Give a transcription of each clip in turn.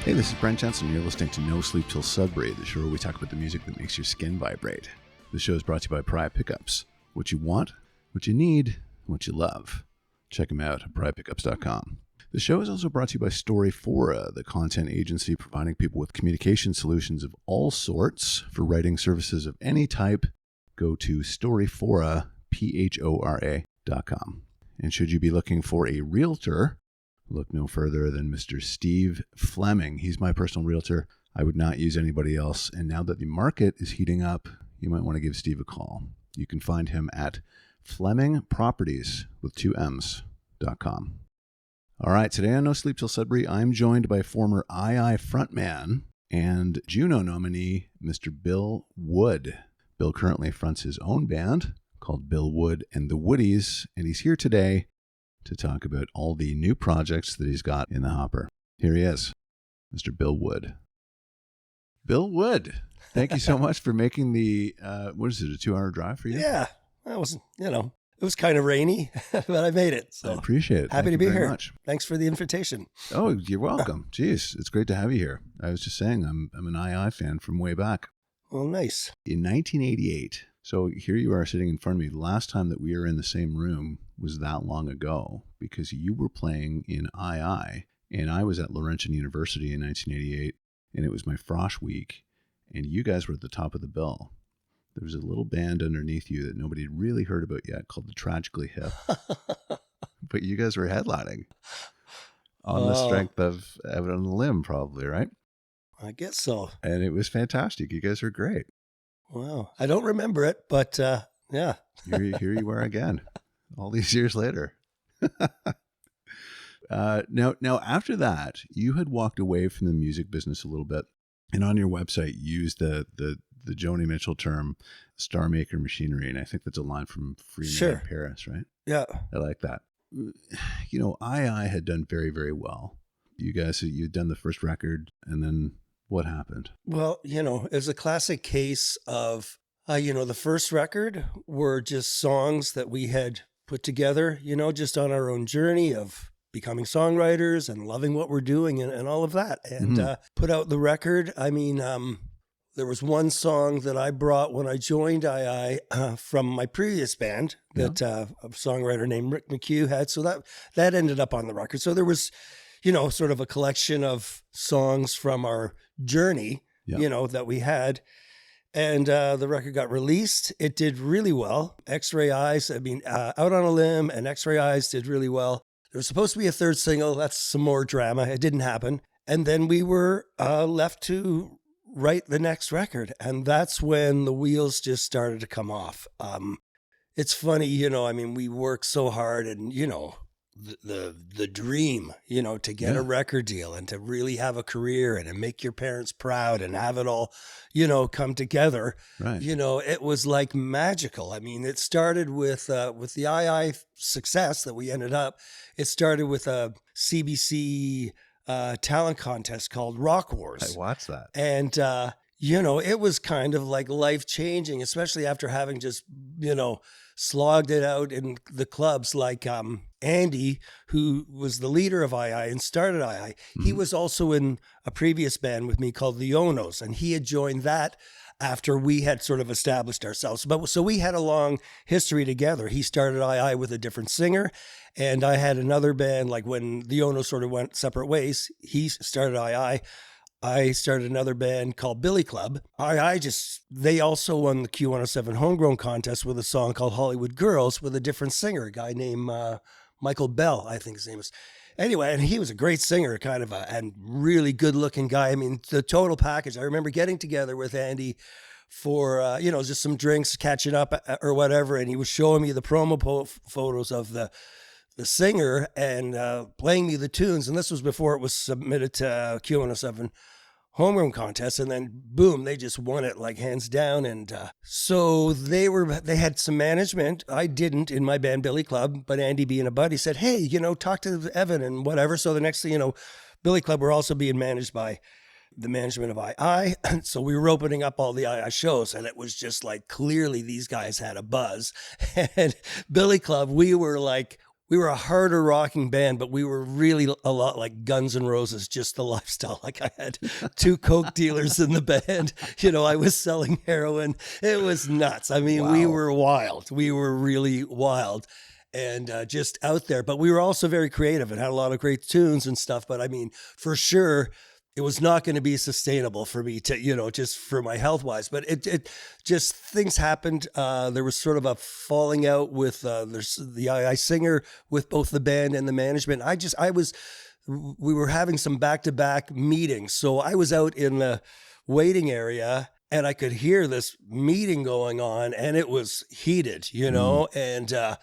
Hey, this is Brent Jensen. You're listening to No Sleep Till Sudbury, the show where we talk about the music that makes your skin vibrate. The show is brought to you by Pariah Pickups. What you want, what you need, what you love. Check them out at pariahpickups.com. The show is also brought to you by Storyfora, the content agency providing people with communication solutions of all sorts for writing services of any type. Go to Storyfora, PHORA.com. And should you be looking for a realtor, look no further than Mr. Steve Fleming. He's my personal realtor. I would not use anybody else. And now that the market is heating up, you might want to give Steve a call. You can find him at Fleming Properties with 2Ms.com. All right, today on No Sleep Till Sudbury, I'm joined by former II frontman and Juno nominee, Mr. Bill Wood. Bill currently fronts his own band called Bill Wood and the Woodies, and he's here today to talk about all the new projects that he's got in the hopper. Here he is, Mr. Bill Wood. Bill Wood, thank you so much for making the, what is it, a 2-hour drive for you? Yeah, that was, it was kind of rainy, but I made it. So I appreciate it. Happy Thank to you be very here. Much. Thanks for the invitation. Oh, you're welcome. Jeez, it's great to have you here. I was just saying, I'm an II fan from way back. Well, nice. In 1988, so here you are sitting in front of me. The last time that we were in the same room was that long ago because you were playing in II and I was at Laurentian University in 1988 and it was my Frosh week and you guys were at the top of the bill. There was a little band underneath you that nobody had really heard about yet called the Tragically Hip, but you guys were headlining on the strength of Out on a Limb probably, right? I guess so. And it was fantastic. You guys were great. Wow. I don't remember it, but yeah. Here you are again, all these years later. Now, after that, you had walked away from the music business a little bit, and on your website, you used the Joni Mitchell term, star maker machinery, and I think that's a line from Free Man in Paris, right? Yeah. I like that. II had done very, very well. You guys, you'd done the first record, and then what happened? Well, it was a classic case of, the first record were just songs that we had put together, just on our own journey of becoming songwriters and loving what we're doing and all of that. And put out the record. I mean, there was one song that I brought when I joined II from my previous band that a songwriter named Rick McHugh had. So that ended up on the record. So there was, sort of a collection of songs from our journey, that we had. And the record got released. It did really well. X-Ray Eyes, Out on a Limb and X-Ray Eyes did really well. There was supposed to be a third single. That's some more drama. It didn't happen. And then we were left to write the next record. And that's when the wheels just started to come off. It's funny, we worked so hard and, the dream, to get a record deal and to really have a career and to make your parents proud and have it all, come together. Right. It was like magical. I mean, it started with the II success that we ended up. It started with a CBC talent contest called Rock Wars. I watched that. And, it was kind of like life-changing, especially after having just, slogged it out in the clubs like Andy, who was the leader of II and started II. Mm-hmm. He was also in a previous band with me called the Oh Nos, and he had joined that after we had sort of established ourselves. So we had a long history together. He started II with a different singer, and I had another band, like when the Oh Nos sort of went separate ways, he started II. I started another band called Billy Club. They also won the Q107 Homegrown contest with a song called Hollywood Girls with a different singer, a guy named Michael Bell, I think his name is. Anyway, and he was a great singer, and really good looking guy. I mean, the total package. I remember getting together with Andy for, just some drinks, catching up or whatever. And he was showing me the promo photos of the singer and playing me the tunes. And this was before it was submitted to Q107 Homeroom contest. And then boom, they just won it like hands down. And so they had some management. I didn't in my band, Billy Club, but Andy being a buddy said, hey, talk to Evan and whatever. So the next thing, Billy Club were also being managed by the management of II. So we were opening up all the II shows, and it was just like, clearly these guys had a buzz. And Billy Club, we were like, we were a harder rocking band, but we were really a lot like Guns N' Roses, just the lifestyle. Like I had 2 coke dealers in the band. You know, I was selling heroin. It was nuts. I mean, we were wild. We were really wild and just out there. But we were also very creative and had a lot of great tunes and stuff. But I mean, for sure, it was not going to be sustainable for me to, you know, just for my health wise, but it just things happened. There was sort of a falling out with there's the I singer with both the band and the management. We were having some back-to-back meetings. So I was out in the waiting area and I could hear this meeting going on and it was heated, you know, and it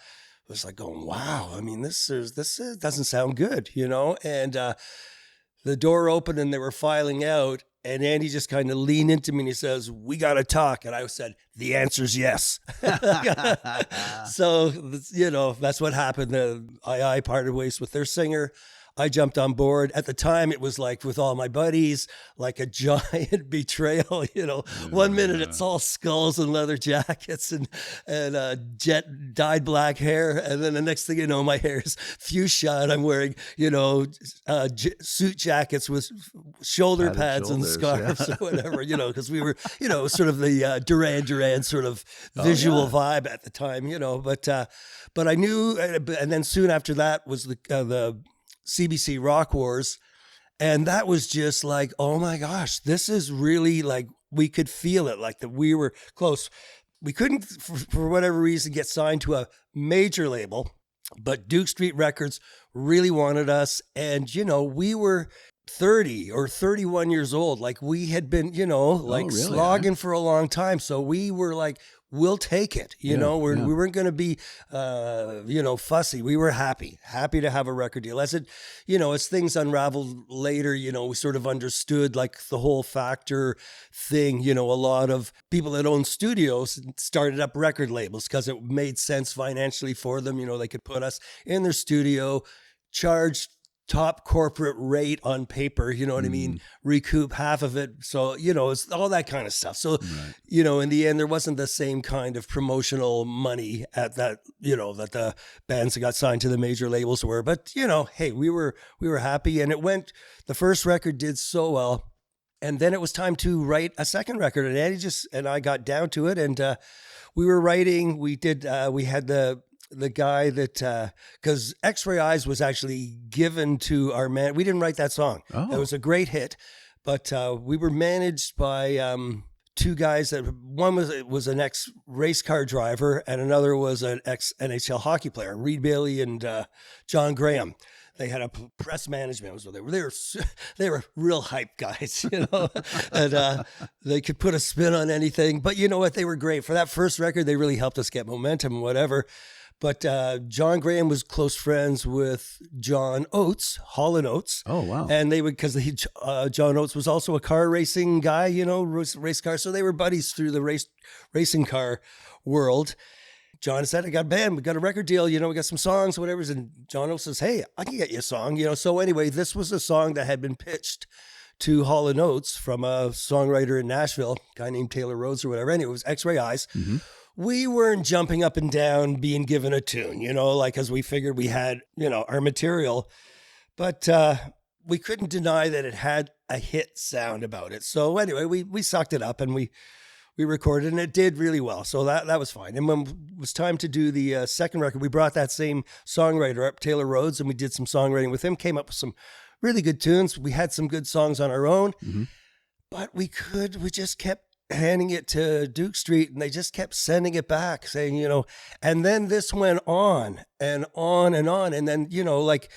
was like going, wow, I mean, this doesn't sound good, you know, and the door opened and they were filing out, and Andy just kind of leaned into me and he says, "We got to talk." And I said, "The answer's yes." So, you know, that's what happened. I parted ways with their singer. I jumped on board. At the time, it was like with all my buddies, like a giant betrayal. You know, one minute it's all skulls and leather jackets and jet dyed black hair, and then the next thing you know, my hair's fuchsia and I'm wearing, you know, suit jackets with shoulder pads and scarves or whatever. You know, because we were, you know, sort of the Duran Duran sort of visual vibe at the time. You know, but I knew, and then soon after that was the CBC Rock Wars. And that was just like, oh my gosh, this is really like, we could feel it, like that we were close. We couldn't, for whatever reason, get signed to a major label, but Duke Street Records really wanted us. And, you know, we were 30 or 31 years old. Like we had been, you know, like slogging for a long time. So we were like, we'll take it. You know, we weren't going to be, you know, fussy. We were happy to have a record deal. As it, you know, as things unraveled later, you know, we sort of understood like the whole Factor thing. You know, a lot of people that own studios started up record labels because it made sense financially for them. You know, they could put us in their studio, charge top corporate rate on paper, you know what I mean? Recoup half of it. So, you know, it's all that kind of stuff. So, you know, in the end, there wasn't the same kind of promotional money at that, you know, that the bands that got signed to the major labels were. But, you know, hey, we were happy, and the first record did so well. And then it was time to write a second record, and Andy and I got down to it, and we were writing. We had the guy that, because X-Ray Eyes was actually given to our man. We didn't write that song. It was a great hit, but we were managed by 2 guys. That one was an ex-race car driver, and another was an ex-NHL hockey player, Reed Bailey and John Graham. They had a press management. They were real hype guys, you know, and they could put a spin on anything. But you know what? They were great. For that first record, they really helped us get momentum and whatever. But John Graham was close friends with John Oates, Hall & Oates. Oh, wow. And they would, because John Oates was also a car racing guy, you know, race car. So they were buddies through the racing car world. John said, "I got a band, we got a record deal, you know, we got some songs, whatever." And John Oates says, "Hey, I can get you a song," you know. So anyway, this was a song that had been pitched to Hall & Oates from a songwriter in Nashville, a guy named Taylor Rhodes or whatever. Anyway, it was X-Ray Eyes. We weren't jumping up and down being given a tune, you know, like, as we figured we had, you know, our material, but we couldn't deny that it had a hit sound about it. So anyway, we sucked it up and we recorded, and it did really well. So that was fine. And when it was time to do the second record, we brought that same songwriter up, Taylor Rhodes, and we did some songwriting with him, came up with some really good tunes. We had some good songs on our own, but we just kept handing it to Duke Street, and they just kept sending it back, saying, you know, and then this went on and on and on. And then, you know, like,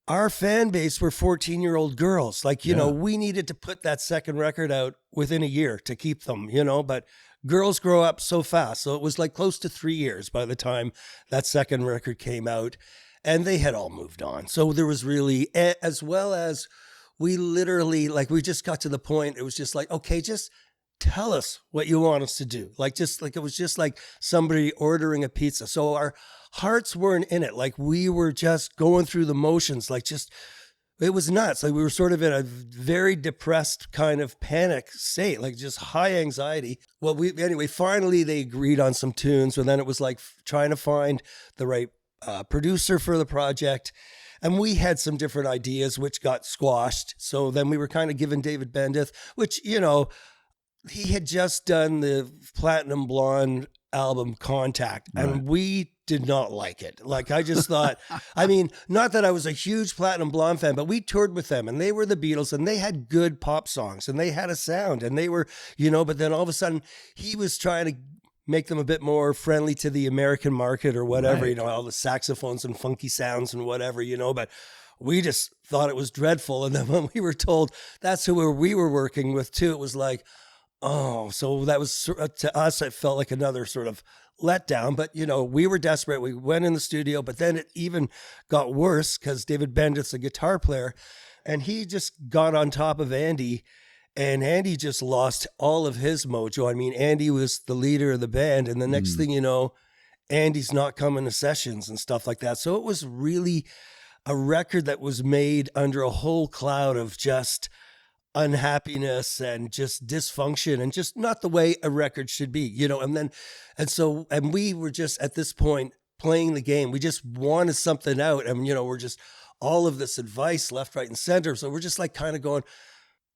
our fan base were 14-year-old girls. Like, you know, we needed to put that second record out within a year to keep them, you know, but girls grow up so fast. So it was like close to 3 years by the time that second record came out, and they had all moved on. So there was really, as well as we literally, like, we just got to the point, it was just like, okay, just tell us what you want us to do. Like, just like, it was just like somebody ordering a pizza. So our hearts weren't in it. Like, we were just going through the motions. Like, just, it was nuts. Like, we were sort of in a very depressed kind of panic state, like just high anxiety. Well, anyway, finally they agreed on some tunes, and then it was like trying to find the right producer for the project. And we had some different ideas, which got squashed. So then we were kind of given David Bendeth, which, you know, he had just done the Platinum Blonde album Contact, and we did not like it. Like, I just thought, I mean, not that I was a huge Platinum Blonde fan, but we toured with them, and they were the Beatles, and they had good pop songs, and they had a sound, and they were, you know, but then all of a sudden he was trying to make them a bit more friendly to the American market or whatever, you know, all the saxophones and funky sounds and whatever, you know, but we just thought it was dreadful. And then when we were told that's who we were working with too, it was like, oh, so that was, to us, it felt like another sort of letdown. But, you know, we were desperate. We went in the studio, but then it even got worse because David Bendeth's a guitar player, and he just got on top of Andy. And Andy just lost all of his mojo. I mean, Andy was the leader of the band. And the next thing you know, Andy's not coming to sessions and stuff like that. So it was really a record that was made under a whole cloud of just unhappiness and just dysfunction and just not the way a record should be, you know. And we were just at this point playing the game. We just wanted something out. And, you know, we're just all of this advice left, right, and center. So we're just like kind of going,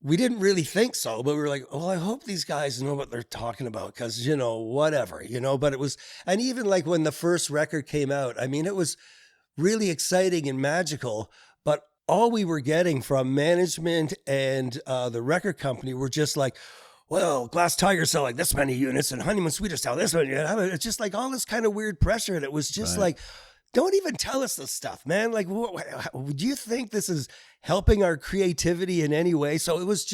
we didn't really think so, but we were like, oh, I hope these guys know what they're talking about because, you know, whatever, you know. But it was, and even like when the first record came out, I mean, it was really exciting and magical, but all we were getting from management and the record company were just like, well, Glass Tiger sell like this many units and Honeymoon Suite sell this many. It's just like all this kind of weird pressure. And it was just like, don't even tell us this stuff, man. Like, do you think this is helping our creativity in any way? So it was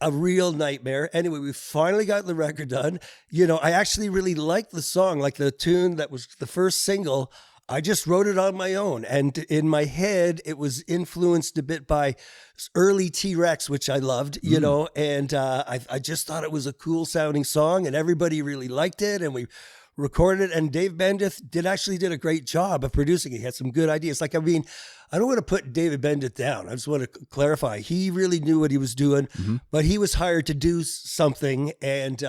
a real nightmare. Anyway, we finally got the record done. You know, I actually really liked the song, like the tune that was the first single. I just wrote it on my own. And in my head, it was influenced a bit by early T-Rex, which I loved, you know, and I just thought it was a cool sounding song and everybody really liked it. And we recorded it, and Dave Bendeth did a great job of producing it. He had some good ideas. Like, I mean, I don't want to put David Bendeth down. I just want to clarify. He really knew what he was doing, but he was hired to do something. And,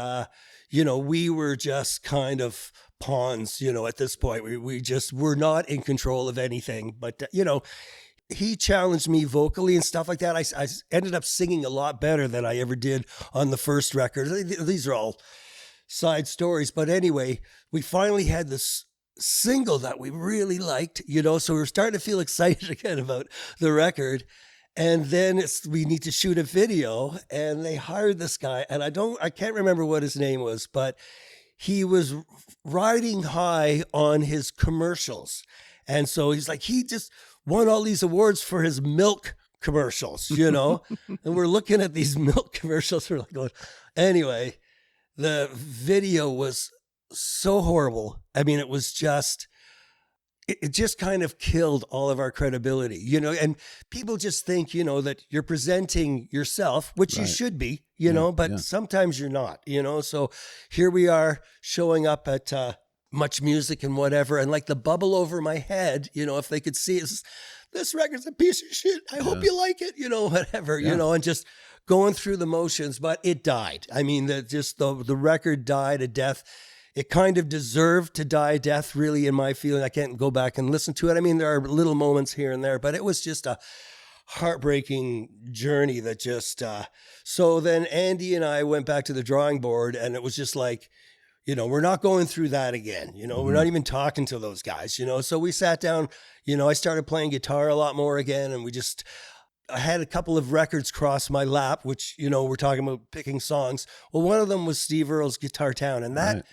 you know, we were just kind of pawns, you know, at this point. We just were not in control of anything. But, you know, he challenged me vocally and stuff like that. I ended up singing a lot better than I ever did on the first record. These are all side stories. But anyway, we finally had this single that we really liked, you know, so we were starting to feel excited again about the record. And then we need to shoot a video, and they hired this guy, and I can't remember what his name was, but he was riding high on his commercials. And so he's like, he just won all these awards for his milk commercials, you know, and we're looking at these milk commercials. We're like going, anyway, the video was so horrible. I mean, it was just, it just kind of killed all of our credibility, you know, and people just think, you know, that you're presenting yourself, which you should be, you know, but sometimes you're not, you know. So here we are showing up at Much Music and whatever, and like the bubble over my head, you know, if they could see it, this record's a piece of shit. I hope you like it, you know, whatever, you know, and just going through the motions, but it died. I mean, the record died a death. It kind of deserved to die a death, really, in my feeling. I can't go back and listen to it. I mean, there are little moments here and there, but it was just a heartbreaking journey that just, so then Andy and I went back to the drawing board, and it was just like, you know, we're not going through that again. You know, we're not even talking to those guys, you know. So we sat down, you know, I started playing guitar a lot more again, and I had a couple of records cross my lap, which, you know, we're talking about picking songs. Well, one of them was Steve Earle's Guitar Town, and that,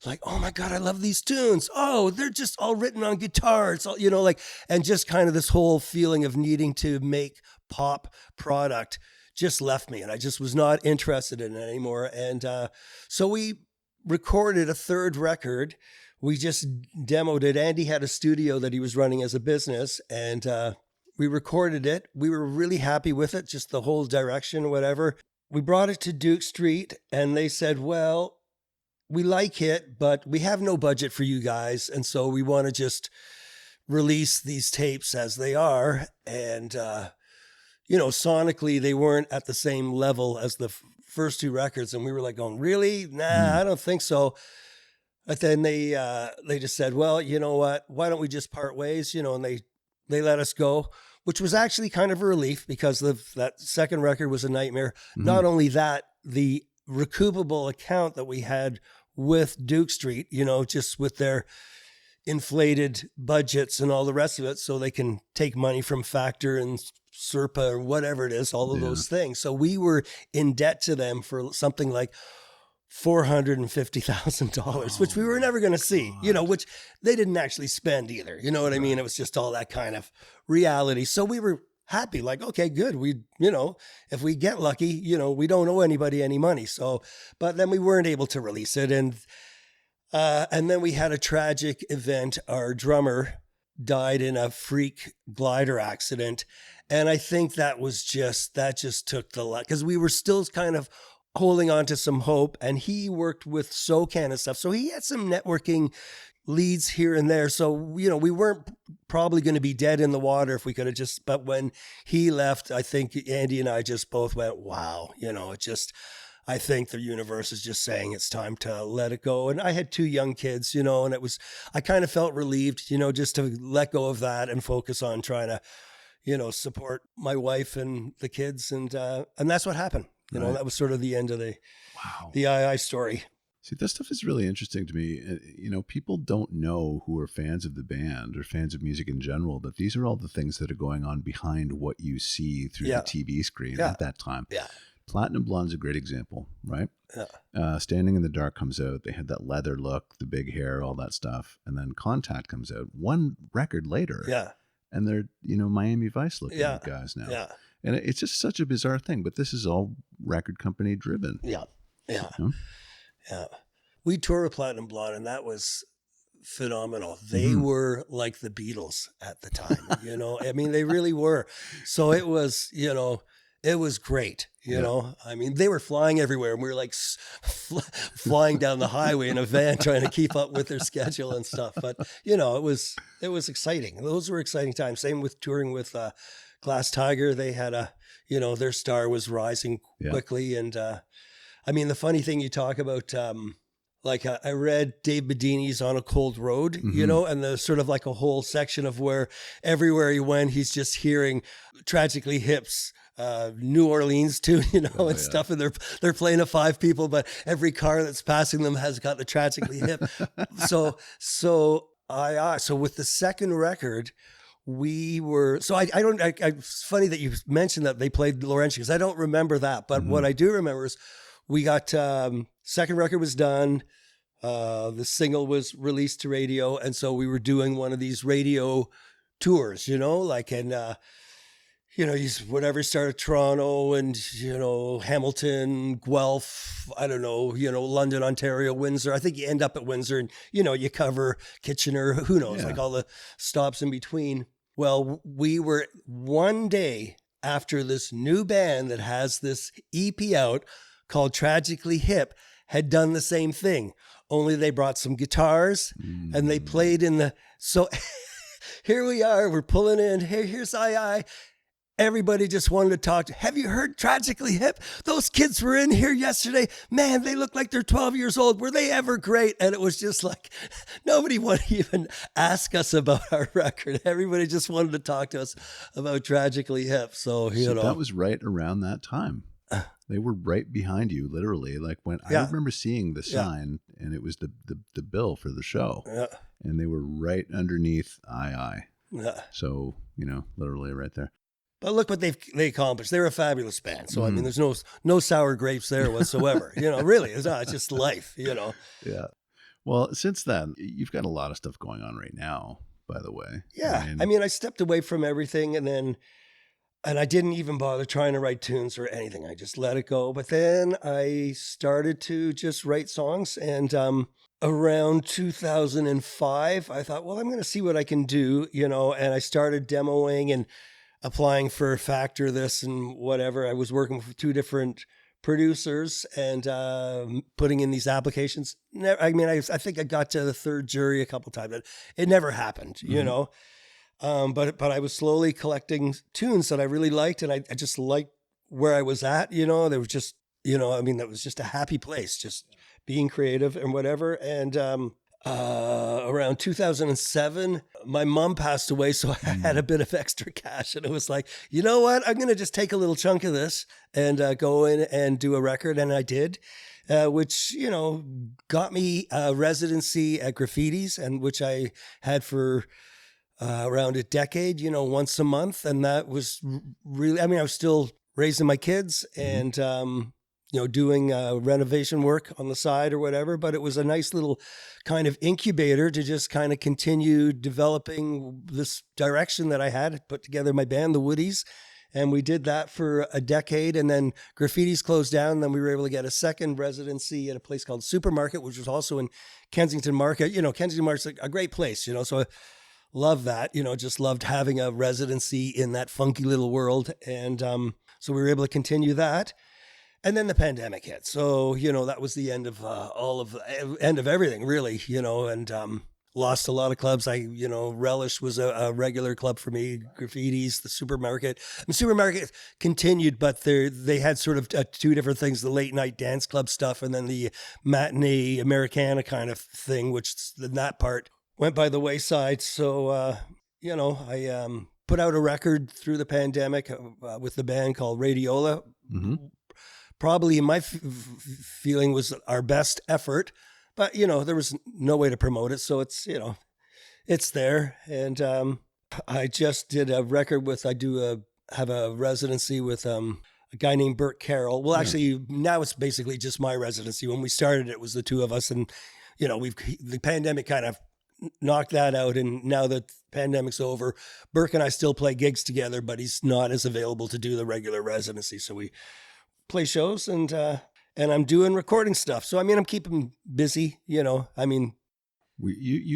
like, oh my God, I love these tunes. Oh, they're just all written on guitar. It's all, you know, like, and just kind of this whole feeling of needing to make pop product just left me, and I just was not interested in it anymore. And so we recorded a third record. We just demoed it. Andy had a studio that he was running as a business, and we recorded it. We were really happy with it, just the whole direction, whatever. We brought it to Duke Street, and they said, well, we like it, but we have no budget for you guys, and so we want to just release these tapes as they are. And, you know, sonically, they weren't at the same level as the first two records, and we were like going, really? Nah, I don't think so. But then they just said, well, you know what? Why don't we just part ways? You know, and they let us go, which was actually kind of a relief because that second record was a nightmare. Mhm. Not only that, the recoupable account that we had with Duke Street, you know, just with their inflated budgets and all the rest of it, so they can take money from Factor and Serpa or whatever it is, all of those things. So we were in debt to them for something like $450,000, which we were never going to see, you know, which they didn't actually spend either. You know what I mean? It was just all that kind of reality. So we were happy, like, okay, good. We, you know, if we get lucky, you know, we don't owe anybody any money. So, but then we weren't able to release it. And then we had a tragic event. Our drummer died in a freak glider accident. And I think that just took the luck, because we were still kind of holding on to some hope, and he worked with SOCAN and stuff. So he had some networking leads here and there. So, you know, we weren't probably going to be dead in the water if we could have just, but when he left, I think Andy and I just both went, wow, you know, I think the universe is just saying it's time to let it go. And I had 2 young kids, you know, and I kind of felt relieved, you know, just to let go of that and focus on trying to, you know, support my wife and the kids. And that's what happened. You know, that was sort of the end of the II story. See, that stuff is really interesting to me. You know, people don't know, who are fans of the band or fans of music in general, that these are all the things that are going on behind what you see through the TV screen at that time. Yeah. Platinum Blonde's a great example, right? Yeah. Standing in the Dark comes out. They had that leather look, the big hair, all that stuff. And then Contact comes out one record later. Yeah. And they're, you know, Miami Vice looking guys now. Yeah. And it's just such a bizarre thing, but this is all record company driven. Yeah. Yeah. You know? Yeah. We toured with Platinum Blonde, and that was phenomenal. They were like the Beatles at the time, you know, I mean, they really were. So it was, you know, it was great. You know, I mean, they were flying everywhere, and we were like flying down the highway in a van trying to keep up with their schedule and stuff. But, you know, it was exciting. Those were exciting times. Same with touring with Glass Tiger. They had their star was rising quickly. And I mean, the funny thing you talk about, I read Dave Bedini's On a Cold Road, you know, and there's sort of like a whole section of where everywhere he went, he's just hearing Tragically Hip's New Orleans tune, you know, and stuff. And they're playing to 5 people, but every car that's passing them has got the Tragically Hip. So with the second record, we were, it's funny that you mentioned that they played Laurentian, because I don't remember that. But what I do remember is we got, second record was done. The single was released to radio. And so we were doing one of these radio tours, you know, like, and, you know, whatever started Toronto and, you know, Hamilton, Guelph, I don't know, you know, London, Ontario, Windsor. I think you end up at Windsor, and, you know, you cover Kitchener, who knows, like all the stops in between. Well, we were one day after this new band that has this EP out called Tragically Hip had done the same thing, only they brought some guitars and they played so here we are, we're pulling in, here's II. Everybody just wanted to talk. Have you heard Tragically Hip? Those kids were in here yesterday. Man, they look like they're 12 years old. Were they ever great? And it was just like, nobody wanted to even ask us about our record. Everybody just wanted to talk to us about Tragically Hip. So, you know. That was right around that time. They were right behind you, literally. Like when I remember seeing the sign, and it was the bill for the show. Yeah. And they were right underneath II. Yeah. So, you know, literally right there. But look what they accomplished. They're a fabulous band. So, I mean, there's no sour grapes there whatsoever. You know, really, it's not. It's just life, you know. Yeah. Well, since then, you've got a lot of stuff going on right now, by the way. Yeah. I mean, I stepped away from everything, and I didn't even bother trying to write tunes or anything. I just let it go. But then I started to just write songs. And around 2005, I thought, well, I'm going to see what I can do, you know, and I started demoing and applying for Factor, this and whatever. I was working with 2 different producers and putting in these applications. I mean, I think I got to the 3rd jury a couple times, but it never happened, you know. But I was slowly collecting tunes that I really liked, and I just liked where I was at, you know. There was just I mean, that was just a happy place, just being creative and whatever. And around 2007, my mom passed away, so I had a bit of extra cash, and it was like, you know what? I'm going to just take a little chunk of this and go in and do a record, and I did. Which, got me a residency at Graffiti's, and which I had for around a decade, once a month. And that was really, I mean, I was still raising my kids and, doing renovation work on the side or whatever. But it was a nice little kind of incubator to just kind of continue developing this direction that I had. Put together my band, the Woodies. And we did that for a decade, and then Graffiti's closed down. And then we were able to get a second residency at a place called Supermarket, which was also in Kensington Market. Kensington Market's a great place, so I love that, just loved having a residency in that funky little world. And so we were able to continue that. And then the pandemic hit. So, that was the end of end of everything, really, and lost a lot of clubs. Relish was a regular club for me, Graffiti's, the Supermarket. And Supermarket continued, but they had sort of two different things, the late night dance club stuff and then the matinee Americana kind of thing, which that part went by the wayside. So, I put out a record through the pandemic with the band called Radiola. Mm-hmm. Probably in my feeling was our best effort. But, there was no way to promote it. So it's, it's there. And I just did a record have a residency with a guy named Burt Carroll. Well, actually, now it's basically just my residency. When we started, it was the two of us. And, the pandemic kind of knocked that out. And now that the pandemic's over, Burke and I still play gigs together, but he's not as available to do the regular residency. So we play shows and I'm doing recording stuff. So, I mean, I'm keeping busy, You've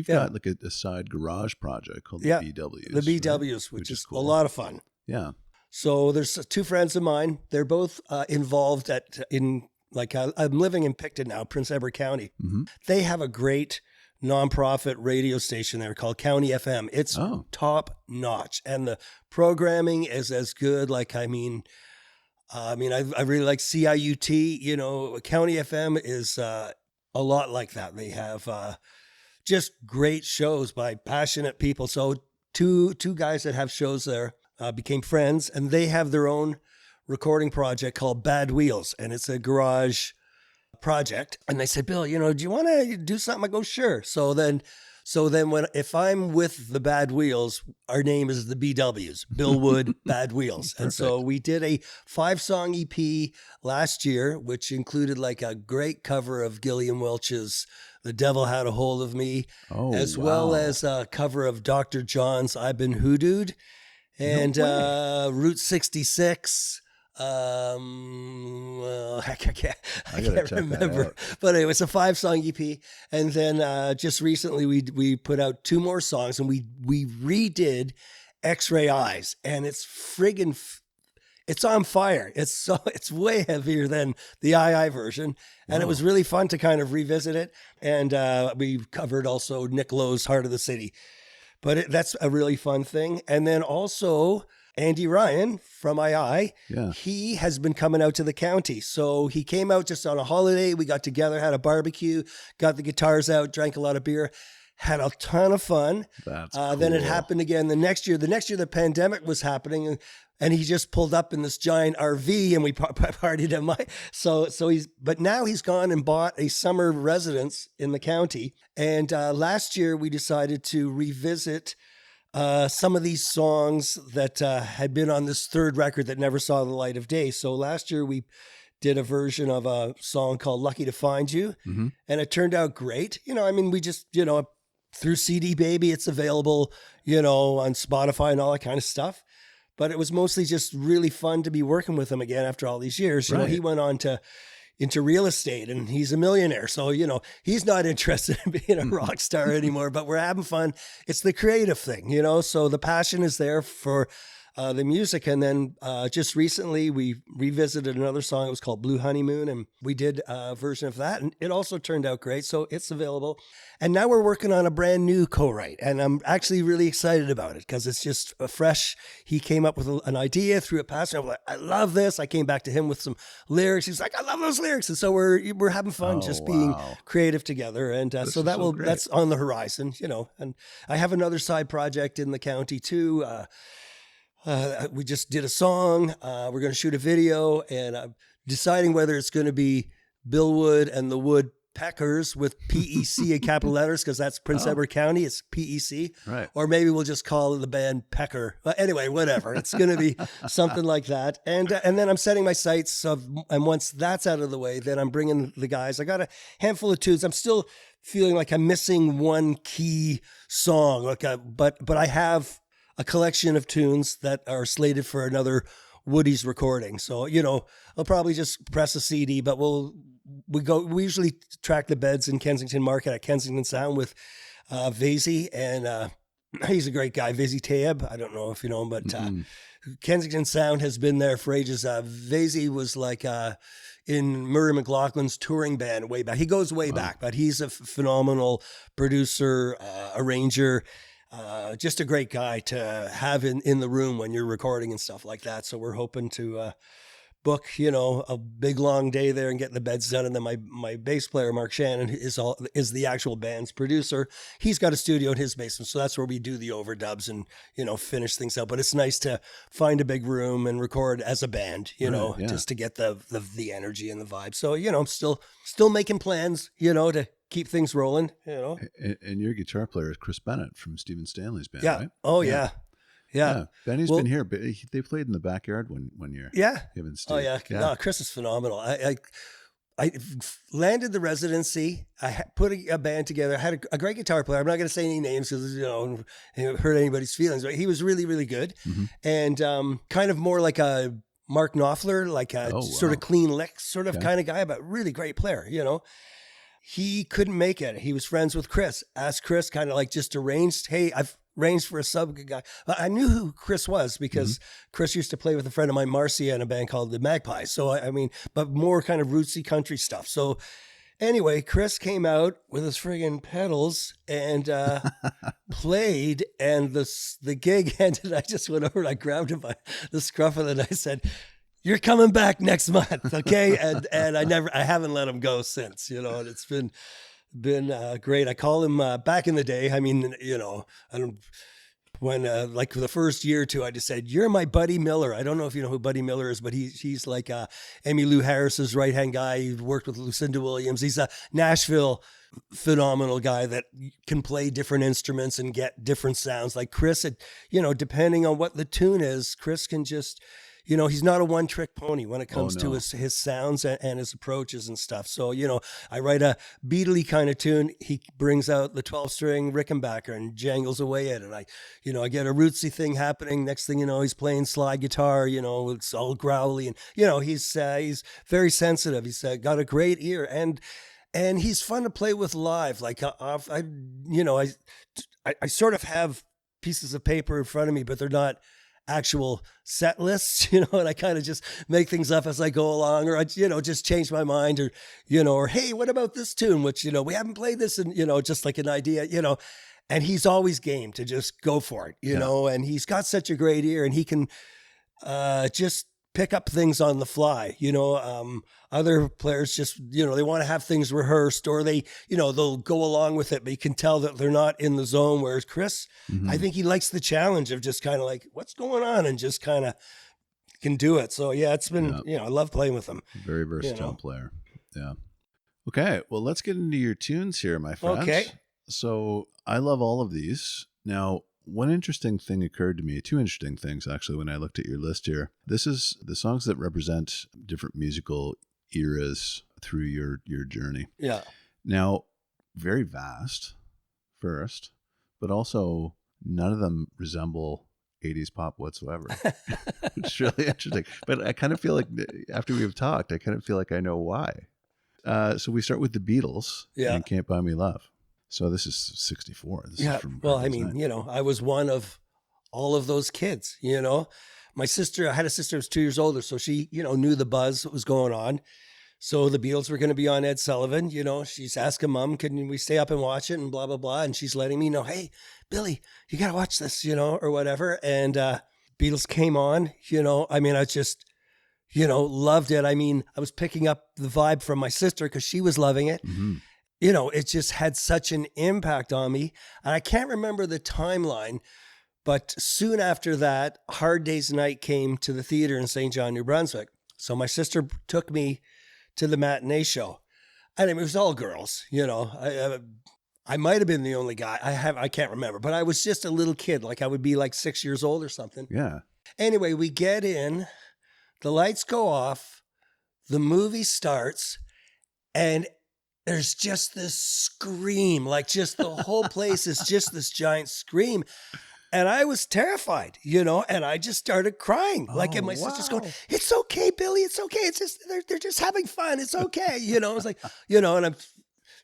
got like a side garage project called the BWs. The BWs, which is cool. A lot of fun. Yeah. So there's two friends of mine. They're both involved I'm living in Picton now, Prince Edward County. Mm-hmm. They have a great nonprofit radio station there called County FM. It's top notch. And the programming is as good. I really like CIUT, County FM is a lot like that. They have just great shows by passionate people. So two guys that have shows there became friends, and they have their own recording project called Bad Wheels, and it's a garage project. And they said, Bill, do you want to do something? I go, sure. So then if I'm with the Bad Wheels, our name is the BWs, Bill Wood, Bad Wheels. And so we did a 5-song EP last year, which included like a great cover of Gillian Welch's The Devil Had a Hold of Me, as well as a cover of Dr. John's I've Been Hoodooed, and Route 66. I can't remember, but anyway, it's a 5-song EP. And then just recently we put out 2 more songs, and we redid X-Ray Eyes, and it's friggin' it's on fire. It's way heavier than the II version, and it was really fun to kind of revisit it. And we covered also Nick Lowe's Heart of the City, but that's a really fun thing. And then also Andy Ryan from II, he has been coming out to the county. So he came out just on a holiday. We got together, had a barbecue, got the guitars out, drank a lot of beer, had a ton of fun. That's cool. Then it happened again the next year. The next year, the pandemic was happening, and he just pulled up in this giant RV, and we partied at my. But now he's gone and bought a summer residence in the county. And last year, we decided to revisit some of these songs that had been on this third record that never saw the light of day. So last year we did a version of a song called Lucky to Find You, and it turned out great. We just, through CD Baby, it's available, on Spotify and all that kind of stuff. But it was mostly just really fun to be working with him again after all these years. He went on into real estate, and he's a millionaire. So, he's not interested in being a rock star anymore, but we're having fun. It's the creative thing, so the passion is there for the music. And then just recently we revisited another song. It was called Blue Honeymoon, and we did a version of that, and it also turned out great. So it's available. And now we're working on a brand new co-write, and I'm actually really excited about it because it's just fresh. He came up with an idea, threw it past me. I'm like, I love this. I came back to him with some lyrics. He's like, I love those lyrics. And so we're having fun being creative together. And so that's on the horizon, and I have another side project in the county too. We just did a song. We're going to shoot a video, and I'm deciding whether it's going to be Bill Wood and the Wood Peckers with PEC in capital letters, because that's Prince Edward County. It's PEC. Right. Or maybe we'll just call the band Pecker. But anyway, whatever. It's going to be something like that. And then I'm setting my sights. And once that's out of the way, then I'm bringing the guys. I got a handful of tunes. I'm still feeling like I'm missing one key song. But I have a collection of tunes that are slated for another Woodies recording. So, I'll probably just press a CD, but we usually track the beds in Kensington Market at Kensington Sound with Vasey, and he's a great guy, Vasey Taeb. I don't know if you know him, but Kensington Sound has been there for ages. Vasey was like in Murray McLaughlin's touring band way back. He goes way back, but he's a phenomenal producer, arranger, just a great guy to have in the room when you're recording and stuff like that. So we're hoping to book, a big long day there and get the beds done. And then my bass player, Mark Shannon, is the actual band's producer. He's got a studio in his basement. So that's where we do the overdubs and, finish things out. But it's nice to find a big room and record as a band, just to get the energy and the vibe. So, I'm still making plans, to keep things rolling, And your guitar player is Chris Bennett from Stephen Stanley's band, yeah. right? Oh, yeah. Yeah. Benny's been here, but they played in the backyard one year. Yeah. Him and Steve. Oh, yeah. No, Chris is phenomenal. I landed the residency. I put a band together. I had a great guitar player. I'm not going to say any names because, hurt anybody's feelings. But he was really, really good. Mm-hmm. And kind of more like a Mark Knopfler, like a sort of clean lick sort of kind of guy, but really great player, He couldn't make it. He was friends with Chris. Asked Chris, kind of like just arranged, hey, I've arranged for a sub guy. I knew who Chris was because Chris used to play with a friend of mine, Marcia, in a band called the Magpies. So, but more kind of rootsy country stuff. So anyway, Chris came out with his friggin' pedals and played, and the gig ended. I just went over and I grabbed him by the scruff of it and I said, "You're coming back next month, okay?" And I haven't let him go since, and it's been great. I call him back in the day. Like for the first year or two, I just said, "You're my Buddy Miller." I don't know if you know who Buddy Miller is, but he's like Emmylou Harris's right hand guy. He worked with Lucinda Williams. He's a Nashville phenomenal guy that can play different instruments and get different sounds. Like Chris, depending on what the tune is, Chris can just. He's not a one-trick pony when it comes to his sounds and his approaches and stuff. So, I write a Beatley kind of tune. He brings out the 12-string Rickenbacker and jangles away at it. I get a rootsy thing happening. Next thing you know, he's playing slide guitar, it's all growly. And, he's very sensitive. He's got a great ear. And he's fun to play with live. Like, I sort of have pieces of paper in front of me, but they're not actual set lists, and I kind of just make things up as I go along, or I, just change my mind, or hey, what about this tune, which, we haven't played this, and, just like an idea, and he's always game to just go for it, and he's got such a great ear, and he can just pick up things on the fly, other players just, they want to have things rehearsed, or they, they'll go along with it, but you can tell that they're not in the zone. Whereas Chris, I think he likes the challenge of just kind of like, what's going on, and just kind of can do it. So yeah, it's been, I love playing with him. Very versatile player. Yeah. Okay. Well, let's get into your tunes here, my friends. Okay. So I love all of these. Now, one interesting thing occurred to me, two interesting things actually, when I looked at your list here. This is the songs that represent different musical eras through your journey. Yeah. Now, very vast first, but also none of them resemble 80s pop whatsoever. It's really interesting. But I kind of feel like after we've talked, I kind of feel like I know why. So we start with the Beatles and Can't Buy Me Love. So this is 64. This is from well, I mean, I was one of all of those kids, you know. My sister, I had a sister who was 2 years older, so she, you know, knew the buzz that was going on. So the Beatles were going to be on Ed Sullivan. You know, she's asking Mom, can we stay up and watch it and blah, blah, blah. And she's letting me know, hey, Billy, you got to watch this, you know, or whatever. And Beatles came on, you know. I mean, I just, you know, loved it. I mean, I was picking up the vibe from my sister because she was loving it. Mm-hmm. You know, it just had such an impact on me. And I can't remember the timeline, but soon after that, Hard Day's Night came to the theater in St. John, New Brunswick. So my sister took me to the matinee show. And it was all girls, you know. I might have been the only guy. I can't remember, but I was just a little kid. Like I would be like 6 years old or something. Yeah. Anyway, we get in, the lights go off, the movie starts, and there's just this scream, like just the whole place is just this giant scream. And I was terrified, you know, and I just started crying. Like, and my sister's going, it's okay, Billy, it's okay. It's just, they're just having fun. It's okay. You know, I was like, you know, and I'm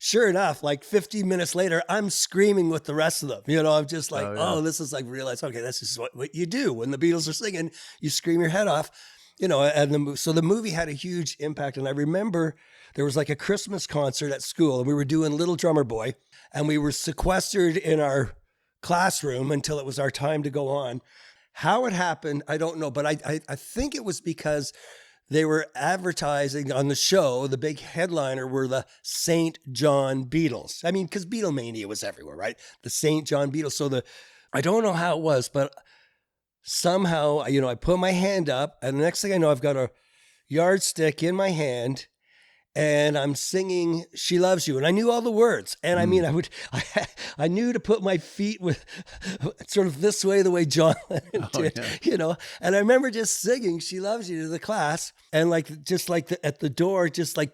sure enough, like 15 minutes later, I'm screaming with the rest of them. You know, I'm just like, this is like, realize, okay, this is what you do when the Beatles are singing, you scream your head off, you know, and so the movie had a huge impact. And I remember there was like a Christmas concert at school and we were doing Little Drummer Boy and we were sequestered in our classroom until it was our time to go on. How it happened, I don't know, but I think it was because they were advertising on the show, the big headliner were the St. John Beatles. I mean, because Beatlemania was everywhere, right? The St. John Beatles. So I don't know how it was, but somehow, you know, I put my hand up and the next thing I know, I've got a yardstick in my hand and I'm singing She Loves You. And I knew all the words. And I mean, I knew to put my feet with sort of this way, the way John Lennon did, you know. And I remember just singing She Loves You to the class. And like, just like at the door, just like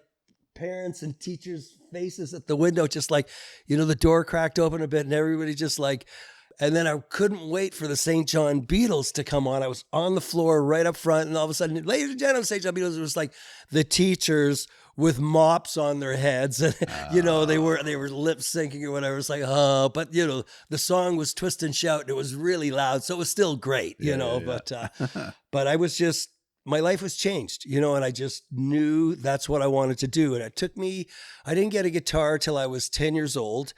parents and teachers' faces at the window, just like, you know, the door cracked open a bit and everybody just like, and then I couldn't wait for the St. John Beatles to come on. I was on the floor right up front. And all of a sudden, ladies and gentlemen, St. John Beatles, it was like the teachers with mops on their heads. And, you know, they were lip syncing or whatever. It's like, but you know, the song was Twist and Shout and it was really loud. So it was still great, you know, but I was just, my life was changed, you know, and I just knew that's what I wanted to do. And it took me, I didn't get a guitar till I was 10 years old.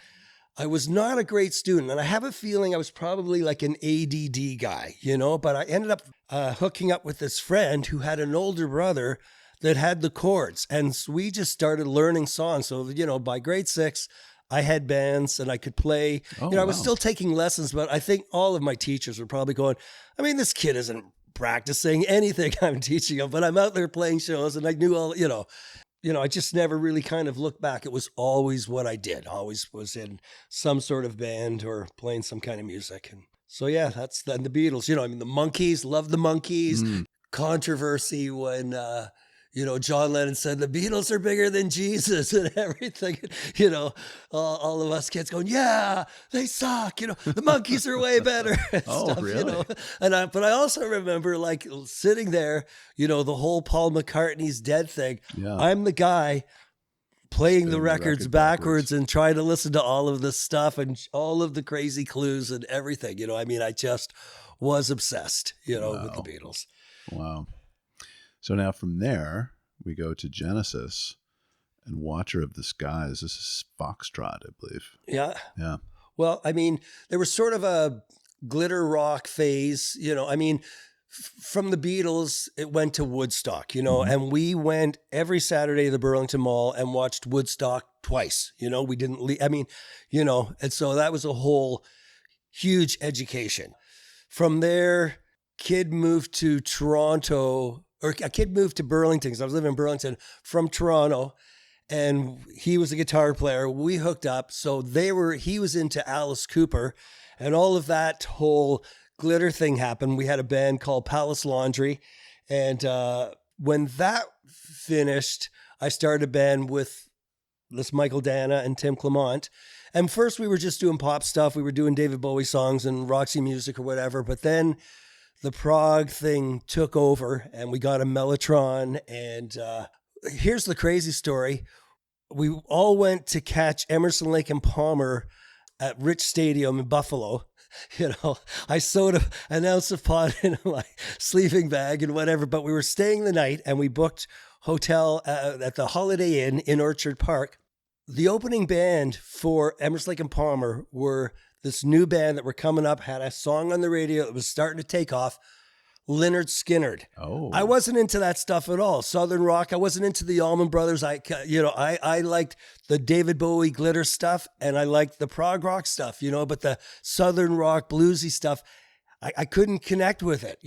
I was not a great student, and I have a feeling I was probably like an ADD guy, you know, but I ended up hooking up with this friend who had an older brother that had the chords, and so we just started learning songs. So, you know, by grade 6, I had bands and I could play. You know, I was still taking lessons, but I think all of my teachers were probably going, I mean, this kid isn't practicing anything I'm teaching him, but I'm out there playing shows, and I knew all, you know, I just never really kind of looked back. It was always what I did. Always was in some sort of band or playing some kind of music. And so, yeah, that's then the Beatles. You know, I mean, the Monkees, love the Monkees. Controversy when, you know, John Lennon said the Beatles are bigger than Jesus and everything. You know, all of us kids going, yeah, they suck. You know, the Monkees are way better. And stuff, really? You know? But I also remember like sitting there, you know, the whole Paul McCartney's Dead thing. Yeah. I'm the guy playing the records backwards and trying to listen to all of this stuff and all of the crazy clues and everything. You know, I mean, I just was obsessed, you know, with the Beatles. Wow. So now from there, we go to Genesis and Watcher of the Skies. This is Foxtrot, I believe. Yeah. Yeah. Well, I mean, there was sort of a glitter rock phase, you know, I mean, from the Beatles, it went to Woodstock, you know, and we went every Saturday to the Burlington Mall and watched Woodstock twice, you know, we didn't leave, I mean, you know, and so that was a whole huge education. From there, kid moved to Toronto, or a kid moved to Burlington, because I was living in Burlington from Toronto, and he was a guitar player. We hooked up. So he was into Alice Cooper, and all of that whole glitter thing happened. We had a band called Palace Laundry. And when that finished, I started a band with this Michael Dana and Tim Clement. And first we were just doing pop stuff. We were doing David Bowie songs and Roxy Music or whatever. But then the prog thing took over and we got a Mellotron. And here's the crazy story. We all went to catch Emerson, Lake and Palmer at Rich Stadium in Buffalo. I sewed an ounce of pot in my sleeping bag and whatever, but we were staying the night and we booked hotel at the Holiday Inn in Orchard Park. The opening band for Emerson, Lake and Palmer were this new band that were coming up, had a song on the radio that was starting to take off, Lynyrd Skynyrd. Oh. I wasn't into that stuff at all. Southern rock. I wasn't into the Allman Brothers. I liked the David Bowie glitter stuff and I liked the prog rock stuff, but the Southern rock bluesy stuff, I couldn't connect with it,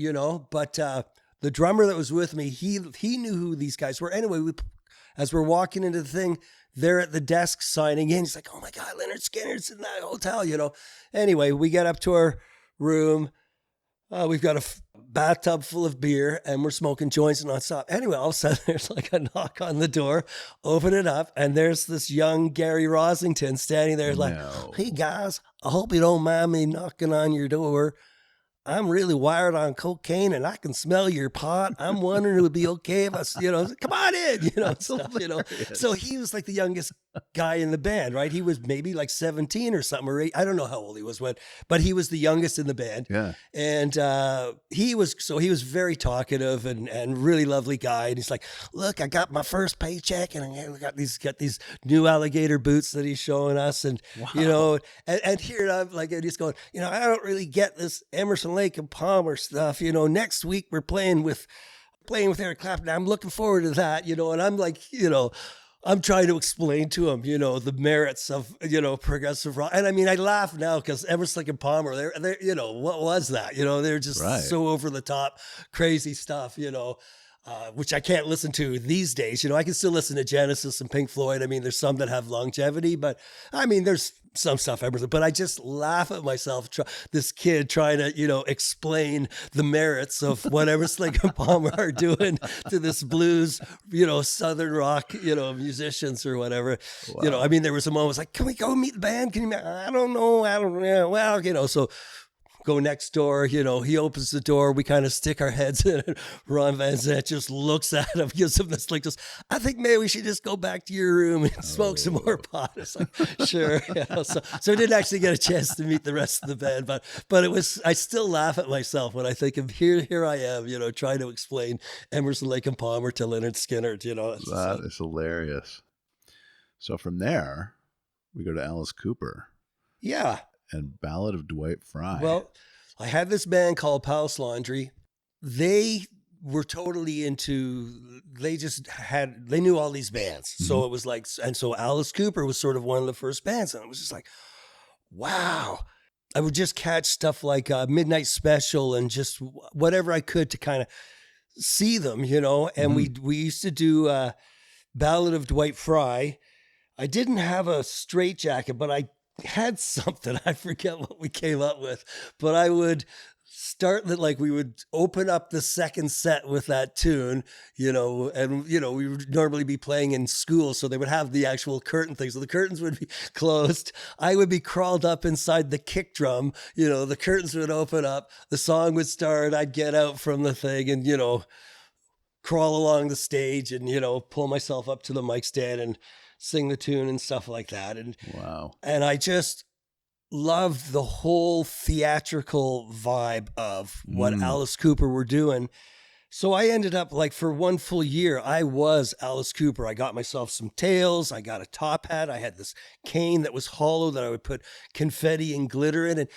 but the drummer that was with me, he knew who these guys were. Anyway, as we're walking into the thing, they're at the desk signing in. He's like, oh my God, Lynyrd Skynyrd's in that hotel, Anyway, we get up to our room. We've got a bathtub full of beer and we're smoking joints nonstop. Anyway, all of a sudden there's like a knock on the door, open it up, and there's this young Gary Rosington standing there like, hey guys, I hope you don't mind me knocking on your door. I'm really wired on cocaine and I can smell your pot. I'm wondering if it would be okay if I, come on in, stuff. So he was like the youngest guy in the band, right? He was maybe like 17 or something, or 8. I don't know how old he was but he was the youngest in the band. Yeah. And he was very talkative and really lovely guy. And he's like, look, I got my first paycheck and I got these new alligator boots that he's showing us. And, and here I'm like, and he's going, I don't really get this Emerson, Lake and Palmer stuff. Next week we're playing with Eric Clapton. I'm looking forward to that, and I'm like, I'm trying to explain to him, the merits of, progressive rock. And I mean, I laugh now because Emerson, Lake and Palmer, they're, what was that? They're just so over the top, crazy stuff, which I can't listen to these days. I can still listen to Genesis and Pink Floyd. I mean, there's some that have longevity, but I mean, there's some stuff, but I just laugh at myself, this kid trying to, explain the merits of whatever Slick and Palmer are doing to this blues, Southern rock, musicians or whatever. Wow. I mean, there was a moment like, can we go meet the band? I don't know. Well, so go next door, he opens the door, we kind of stick our heads in it. Ron Van Zant just looks at him, gives him this like, I think maybe we should just go back to your room and smoke some more pot. It's like, sure. So I didn't actually get a chance to meet the rest of the band, but it was, I still laugh at myself when I think of here I am, trying to explain Emerson, Lake and Palmer to Lynyrd Skynyrd, That is hilarious. So from there, we go to Alice Cooper. Yeah. And Ballad of Dwight Fry. Well, I had this band called Palace Laundry. They were totally they knew all these bands. Mm-hmm. So it was like, and so Alice Cooper was sort of one of the first bands. And it was just like, wow. I would just catch stuff like Midnight Special and just whatever I could to kind of see them, and mm-hmm. we used to do Ballad of Dwight Fry. I didn't have a straitjacket, but I had something. I forget what we came up with, but I would start that, like we would open up the second set with that tune, and we would normally be playing in school, so they would have the actual curtain thing. So the curtains would be closed. I would be crawled up inside the kick drum, the curtains would open up, the song would start, I'd get out from the thing and, crawl along the stage and, pull myself up to the mic stand and sing the tune and stuff like that. And wow. And I just loved the whole theatrical vibe of what Alice Cooper were doing. So I ended up like for one full year, I was Alice Cooper. I got myself some tails. I got a top hat. I had this cane that was hollow that I would put confetti and glitter in and,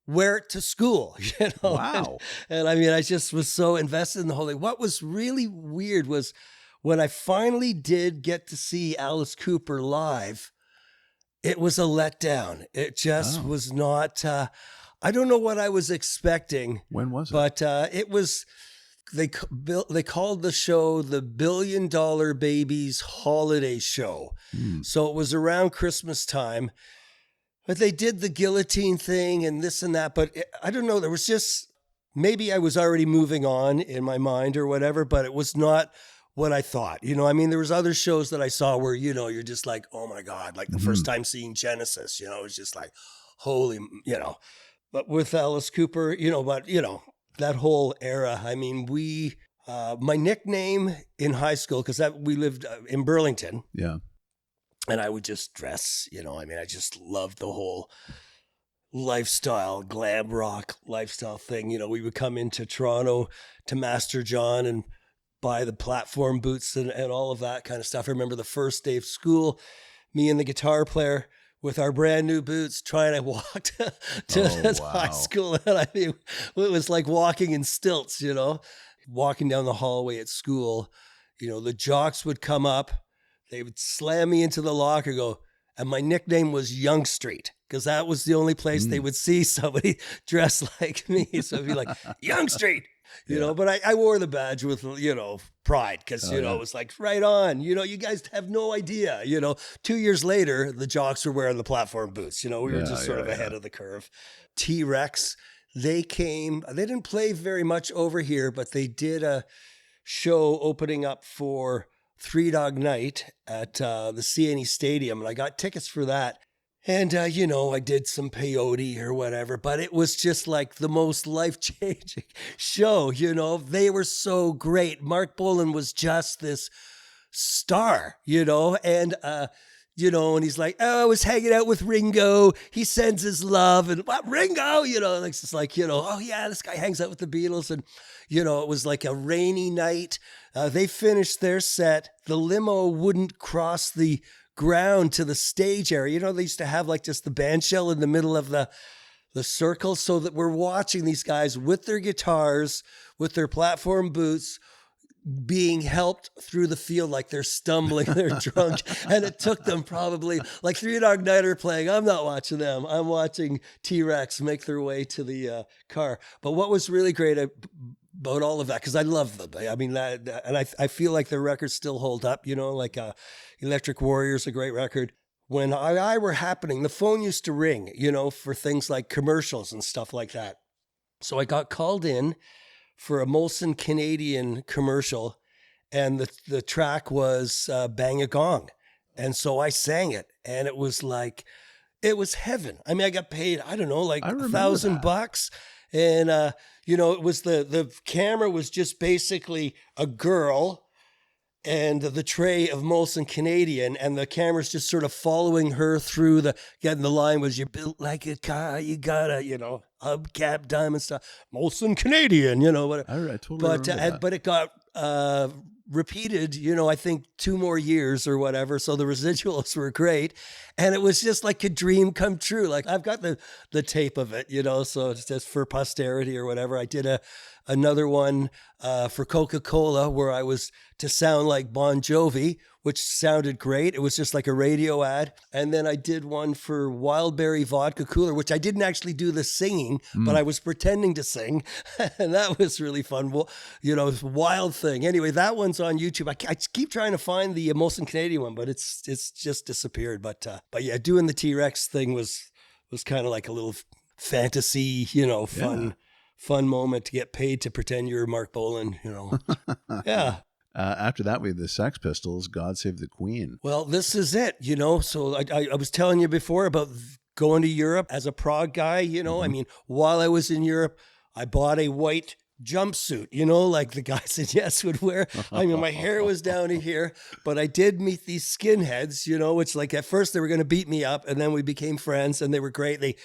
wear it to school, Wow. And I mean, I just was so invested in the whole thing. What was really weird was when I finally did get to see Alice Cooper live, it was a letdown. It just was not, I don't know what I was expecting. When was it? But it was, they called the show the $1 Billion Babies Holiday Show. So it was around Christmas time. But they did the guillotine thing and this and that. But I don't know, there was just, maybe I was already moving on in my mind or whatever, but it was not what I thought. I mean, there was other shows that I saw where, you're just like, oh my God, like the first time seeing Genesis, it was just like, holy, But with Alice Cooper, that whole era, I mean, my nickname in high school, because we lived in Burlington. Yeah. And I would just dress, I mean, I just loved the whole lifestyle, glam rock lifestyle thing. We would come into Toronto to Master John and buy the platform boots and all of that kind of stuff. I remember the first day of school, me and the guitar player with our brand new boots trying to walk to high school. And I mean, it was like walking in stilts, walking down the hallway at school. The jocks would come up, they would slam me into the locker, and my nickname was Young Street, because that was the only place they would see somebody dressed like me. So it'd be like, Young Street, but I wore the badge with, pride, because, it was like, right on, you guys have no idea, 2 years later, the jocks were wearing the platform boots, we were just sort of ahead of the curve. T-Rex, they didn't play very much over here, but they did a show opening up for Three Dog Night at the CNE Stadium, and I got tickets for that. And, I did some peyote or whatever, but it was just like the most life-changing show, They were so great. Mark Bolan was just this star, and, and he's like, oh, I was hanging out with Ringo. He sends his love. And what, Ringo? It's just like, oh, yeah, this guy hangs out with the Beatles. And, it was like a rainy night. They finished their set. The limo wouldn't cross the ground to the stage area. They used to have like just the band shell in the middle of the circle, so that we're watching these guys with their guitars, with their platform boots, being helped through the field like they're stumbling, they're drunk. And it took them probably like Three Dog Night are playing. I'm not watching them. I'm watching T-Rex make their way to the car. But what was really great about all of that, because I love them. I mean, and I feel like their records still hold up, like Electric Warrior's a great record. When I were happening, the phone used to ring, for things like commercials and stuff like that. So I got called in for a Molson Canadian commercial, and the track was Bang a Gong. And so I sang it, and it was heaven. I mean, I got paid, I don't know, like $1,000. And, it was the camera was just basically a girl and the tray of Molson Canadian, and the camera's just sort of following her through getting the line was, you built like a car, you got a, hubcap, diamond stuff, Molson Canadian, whatever. I totally remember that. But it got repeated, I think 2 more years or whatever. So the residuals were great. And it was just like a dream come true. Like I've got the tape of it, so it's just for posterity or whatever. I did another one for Coca-Cola where I was to sound like Bon Jovi, which sounded great. It was just like a radio ad. And then I did one for Wildberry Vodka Cooler, which I didn't actually do the singing, but I was pretending to sing. And that was really fun. Well, it was a wild thing. Anyway, that one's on YouTube. I keep trying to find the Molson Canadian one, but it's just disappeared. But yeah, doing the T-Rex thing was kind of like a little fantasy, fun moment to get paid to pretend you're Mark Bolan, Yeah. After that, we had the Sex Pistols, God Save the Queen. Well, this is it, So I was telling you before about going to Europe as a prog guy, I mean, while I was in Europe, I bought a white jumpsuit, like the guys in Yes would wear. I mean, my hair was down to here, but I did meet these skinheads, which like at first they were going to beat me up, and then we became friends, and they were great. They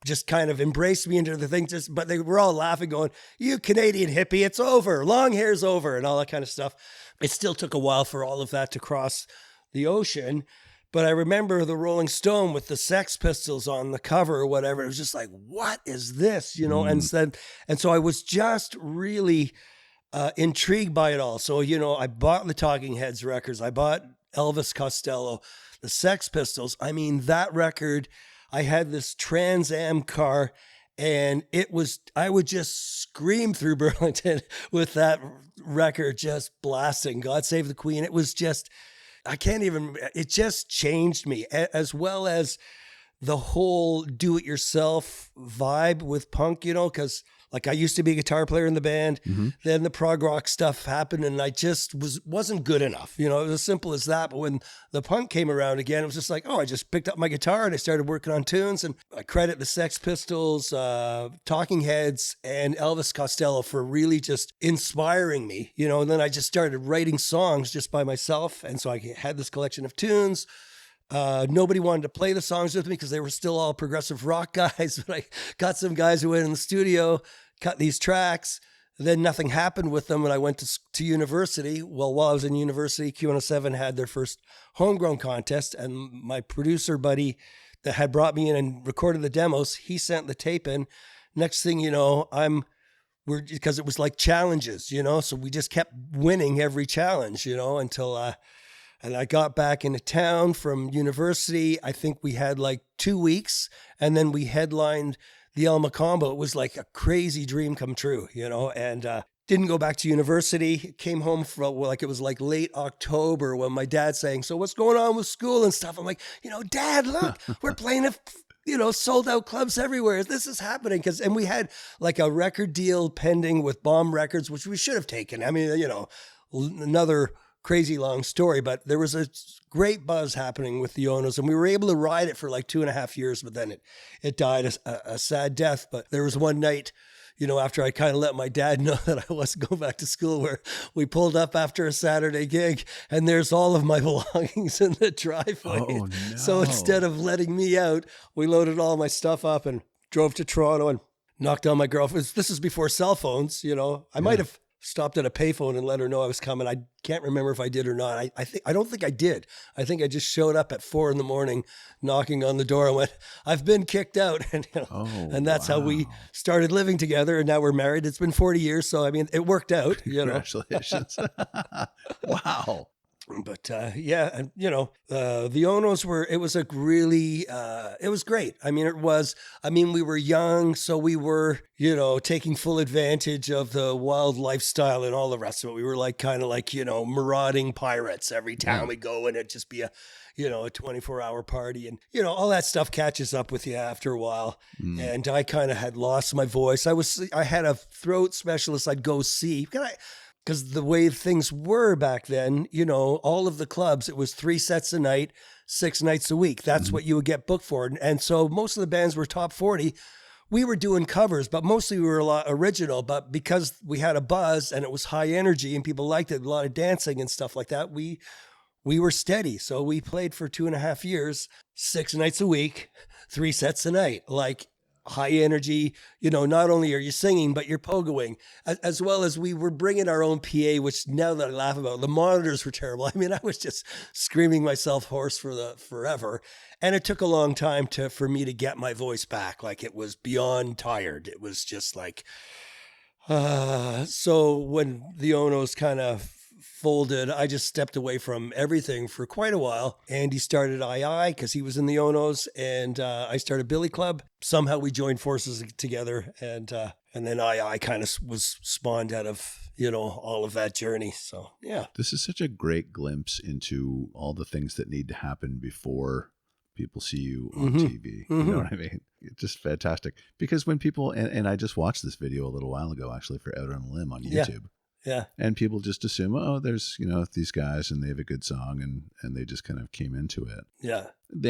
just kind of embraced me into the thing, but they were all laughing, going, you Canadian hippie, it's over, long hair's over, and all that kind of stuff. It still took a while for all of that to cross the ocean. But I remember the Rolling Stone with the Sex Pistols on the cover or whatever. It was just like, what is this? And so I was just really intrigued by it all. So, I bought the Talking Heads records. I bought Elvis Costello, the Sex Pistols. I mean, that record, I had this Trans Am car, and I would just scream through Burlington with that record just blasting God Save the Queen. It was just, it just changed me, as well as the whole do-it-yourself vibe with punk, because like I used to be a guitar player in the band, then the prog rock stuff happened, and I just wasn't good enough. It was as simple as that. But when the punk came around again, it was just like, I just picked up my guitar and I started working on tunes. And I credit the Sex Pistols, Talking Heads, and Elvis Costello for really just inspiring me, and then I just started writing songs just by myself. And so I had this collection of tunes. Nobody wanted to play the songs with me because they were still all progressive rock guys. But I got some guys who went in the studio, cut these tracks. Then nothing happened with them when I went to university. Well, while I was in university, Q107 had their first homegrown contest, and my producer buddy that had brought me in and recorded the demos, he sent the tape in. Next thing you know, because it was like challenges, you know, so we just kept winning every challenge, you know, until and I got back into town from university. I think we had like 2 weeks, and then we headlined the Alma Combo. It was like a crazy dream come true, you know, and didn't go back to university. Came home from like, it was like late October when my dad's saying, so what's going on with school and stuff? I'm like, you know, Dad, look, we're playing sold out clubs everywhere. This is happening. And we had like a record deal pending with Bomb Records, which we should have taken. I mean, you know, another crazy long story, but there was a great buzz happening with the Oh Nos, and we were able to ride it for like 2.5 years, but then it died a sad death. But there was one night, you know, after I kind of let my dad know that I wasn't going back to school, where we pulled up after a Saturday gig, and there's all of my belongings in the driveway. Oh, no. So instead of letting me out, we loaded all my stuff up and drove to Toronto and knocked on my girlfriend. This is before cell phones, you know. I might have stopped at a payphone and let her know I was coming. I can't remember if I did or not. I don't think I did. I think I just showed up at 4 a.m, knocking on the door and went, I've been kicked out. And, you know, and that's how we started living together. And now we're married. It's been 40 years. So, I mean, it worked out, you know. Congratulations. Wow. But yeah, and you know, the Oh Nos it was a really, it was great. I mean, we were young, so we were, you know, taking full advantage of the wild lifestyle and all the rest of it. We were like, kind of like, you know, marauding pirates every town we go, and it'd just be a 24-hour party. And, you know, all that stuff catches up with you after a while. And I kind of had lost my voice. I had a throat specialist I'd go see. Because the way things were back then, you know, all of the clubs, it was 3 sets a night, 6 nights a week. That's what you would get booked for. And so most of the bands were top 40. We were doing covers, but mostly we were a lot original. But because we had a buzz and it was high energy and people liked it, a lot of dancing and stuff like that, we were steady. So we played for 2.5 years, 6 nights a week, 3 sets a night, like high energy. You know, not only are you singing, but you're pogoing, as well as we were bringing our own PA, which now that I laugh about, the monitors were terrible. I mean, I was just screaming myself hoarse for forever. And it took a long time for me to get my voice back. Like, it was beyond tired. It was just like, so when the Oh Nos kind of folded, I just stepped away from everything for quite a while. Andy started II because he was in the Oh Nos, and I started Billy Club. Somehow we joined forces together, and then II kind of was spawned out of, you know, all of that journey. So yeah, this is such a great glimpse into all the things that need to happen before people see you on TV. You know what I mean? It's just fantastic, because when people and I just watched this video a little while ago, actually, for Out on a Limb on YouTube. Yeah. And people just assume, oh, there's, you know, these guys and they have a good song, and they just kind of came into it. Yeah.